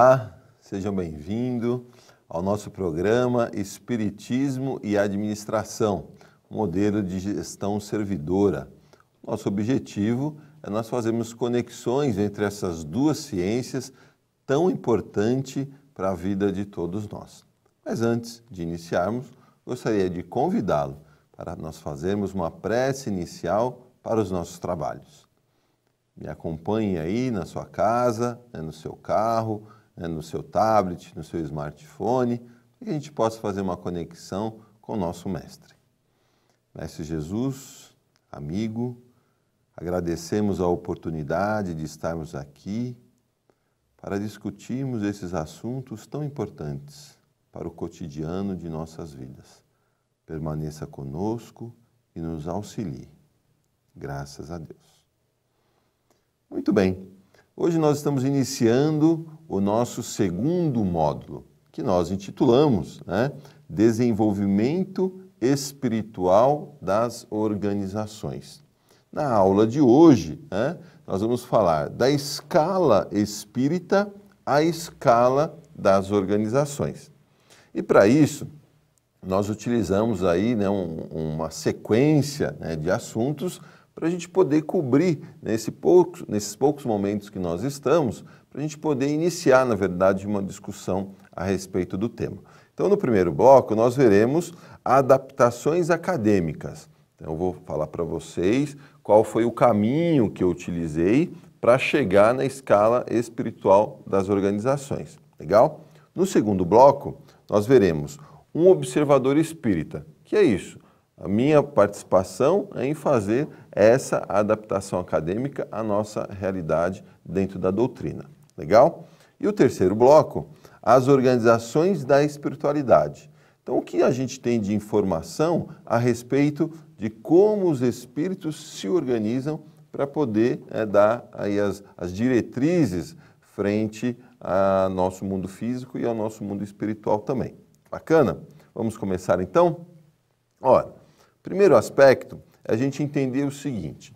Olá, sejam bem-vindos ao nosso programa Espiritismo e Administração, modelo de gestão servidora. Nosso objetivo é nós fazermos conexões entre essas duas ciências tão importantes para a vida de todos nós. Mas antes de iniciarmos, gostaria de convidá-lo para nós fazermos uma prece inicial para os nossos trabalhos. Me acompanhe aí na sua casa, no seu carro, no seu tablet, no seu smartphone, para que a gente possa fazer uma conexão com o nosso Mestre. Mestre Jesus, amigo, agradecemos a oportunidade de estarmos aqui para discutirmos esses assuntos tão importantes para o cotidiano de nossas vidas. Permaneça conosco e nos auxilie. Graças a Deus. Muito bem, hoje nós estamos iniciando o nosso segundo módulo, que nós intitulamos Desenvolvimento Espiritual das Organizações. Na aula de hoje, nós vamos falar da escala espírita à escala das organizações. E para isso, nós utilizamos aí uma sequência de assuntos para a gente poder cobrir nesses poucos momentos que nós estamos, para a gente poder iniciar, na verdade, uma discussão a respeito do tema. Então, no primeiro bloco, nós veremos adaptações acadêmicas. Então, eu vou falar para vocês qual foi o caminho que eu utilizei para chegar na escala espiritual das organizações. Legal? No segundo bloco, nós veremos um observador espírita. Que é isso? A minha participação é em fazer essa adaptação acadêmica à nossa realidade dentro da doutrina. Legal? E o terceiro bloco, as organizações da espiritualidade. Então, o que a gente tem de informação a respeito de como os espíritos se organizam para poder dar aí as diretrizes frente ao nosso mundo físico e ao nosso mundo espiritual também. Bacana? Vamos começar então? Ora, primeiro aspecto é a gente entender o seguinte,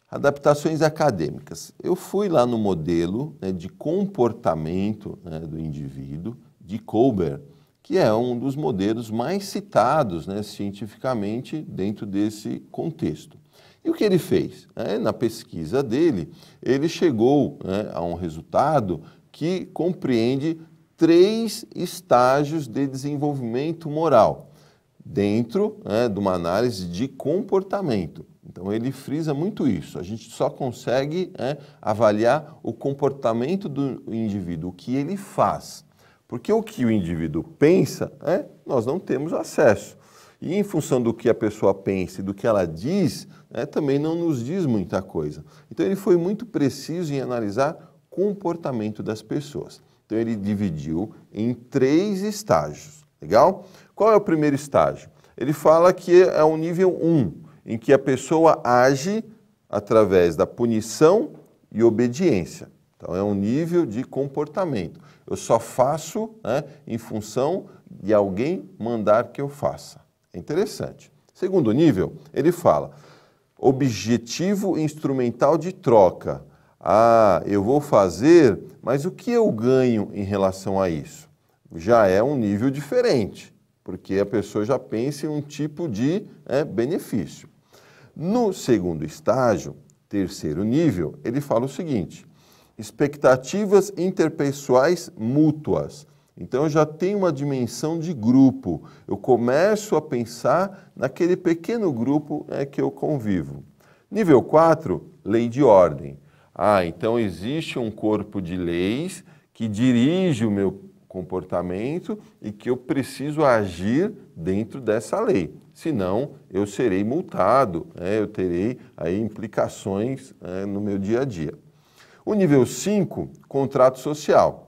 adaptações acadêmicas. Eu fui lá no modelo de comportamento do indivíduo, de Kohlberg, que é um dos modelos mais citados cientificamente dentro desse contexto. E o que ele fez? Na pesquisa dele, ele chegou a um resultado que compreende 3 estágios de desenvolvimento moral, dentro de uma análise de comportamento. Então, ele frisa muito isso. A gente só consegue avaliar o comportamento do indivíduo, o que ele faz. Porque o que o indivíduo pensa, nós não temos acesso. E em função do que a pessoa pensa e do que ela diz, também não nos diz muita coisa. Então, ele foi muito preciso em analisar o comportamento das pessoas. Então, ele dividiu em 3 estágios. Legal? Qual é o primeiro estágio? Ele fala que é o nível 1, em que a pessoa age através da punição e obediência. Então, é um nível de comportamento. Eu só faço em função de alguém mandar que eu faça. É interessante. Segundo nível, ele fala objetivo instrumental de troca. Eu vou fazer, mas o que eu ganho em relação a isso? Já é um nível diferente, porque a pessoa já pensa em um tipo de benefício. No segundo estágio, terceiro nível, ele fala o seguinte, expectativas interpessoais mútuas. Então, eu já tenho uma dimensão de grupo. Eu começo a pensar naquele pequeno grupo que eu convivo. Nível 4, lei de ordem. Então existe um corpo de leis que dirige o meu comportamento e que eu preciso agir dentro dessa lei. Senão, eu serei multado, eu terei aí implicações no meu dia a dia. O nível 5, contrato social.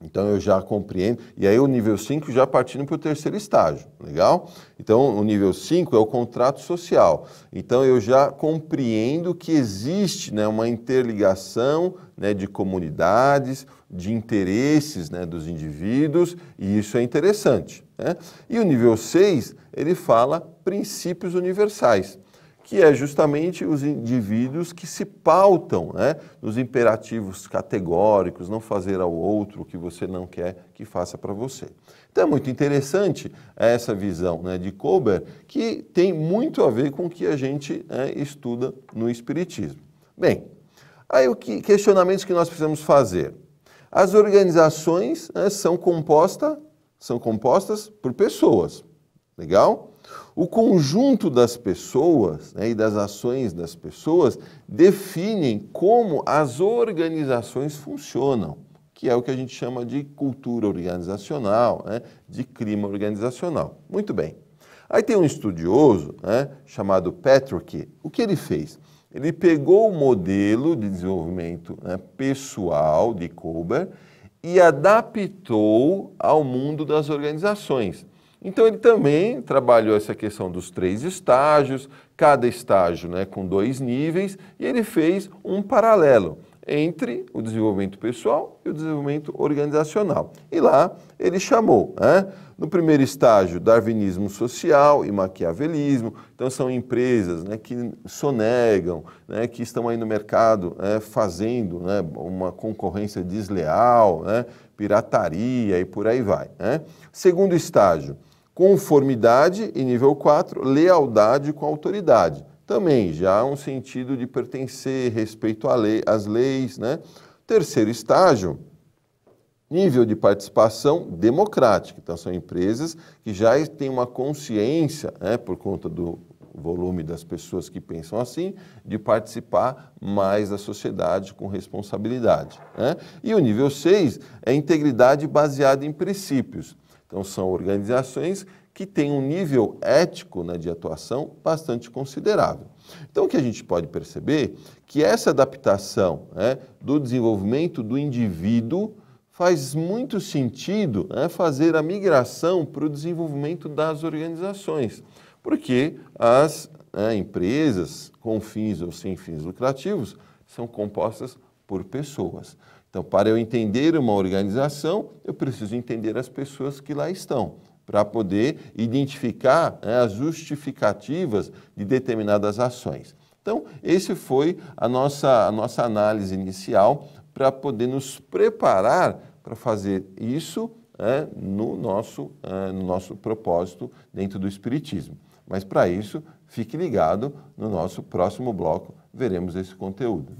Então, eu já compreendo, e aí o nível 5 já partindo para o terceiro estágio, legal? Então, o nível 5 é o contrato social. Então, eu já compreendo que existe uma interligação de comunidades, de interesses dos indivíduos, e isso é interessante. E o nível 6, ele fala princípios universais, que é justamente os indivíduos que se pautam, né, nos imperativos categóricos, não fazer ao outro o que você não quer que faça para você. Então é muito interessante essa visão, né, de Kober, que tem muito a ver com o que a gente estuda no Espiritismo. Bem, aí questionamentos que nós precisamos fazer. As organizações, né, são compostas por pessoas, legal? O conjunto das pessoas, né, e das ações das pessoas definem como as organizações funcionam, que é o que a gente chama de cultura organizacional, né, de clima organizacional. Muito bem. Aí tem um estudioso, né, chamado Patrick. O que ele fez? Ele pegou o modelo de desenvolvimento, né, pessoal de Kober e adaptou ao mundo das organizações. Então ele também trabalhou essa questão dos 3 estágios, cada estágio, né, com 2 níveis, e ele fez um paralelo entre o desenvolvimento pessoal e o desenvolvimento organizacional. E lá ele chamou, né, no primeiro estágio, darwinismo social e maquiavelismo. Então são empresas, né, que sonegam, né, que estão aí no mercado, né, fazendo, né, uma concorrência desleal, né, pirataria e por aí vai, né. Segundo estágio, conformidade e nível 4, lealdade com a autoridade. Também já um sentido de pertencer, respeito às leis, né? Terceiro estágio, nível de participação democrática. Então são empresas que já têm uma consciência, né, por conta do volume das pessoas que pensam assim, de participar mais da sociedade com responsabilidade, né? E o nível 6 é integridade baseada em princípios. Então, são organizações que têm um nível ético, né, de atuação bastante considerável. Então, o que a gente pode perceber é que essa adaptação, né, do desenvolvimento do indivíduo faz muito sentido, né, fazer a migração para o desenvolvimento das organizações, porque as, né, empresas com fins ou sem fins lucrativos são compostas por pessoas. Então, para eu entender uma organização, eu preciso entender as pessoas que lá estão, para poder identificar, né, as justificativas de determinadas ações. Então, esse foi a nossa análise inicial para poder nos preparar para fazer isso, né, no nosso propósito dentro do Espiritismo. Mas, para isso, fique ligado no nosso próximo bloco, veremos esse conteúdo.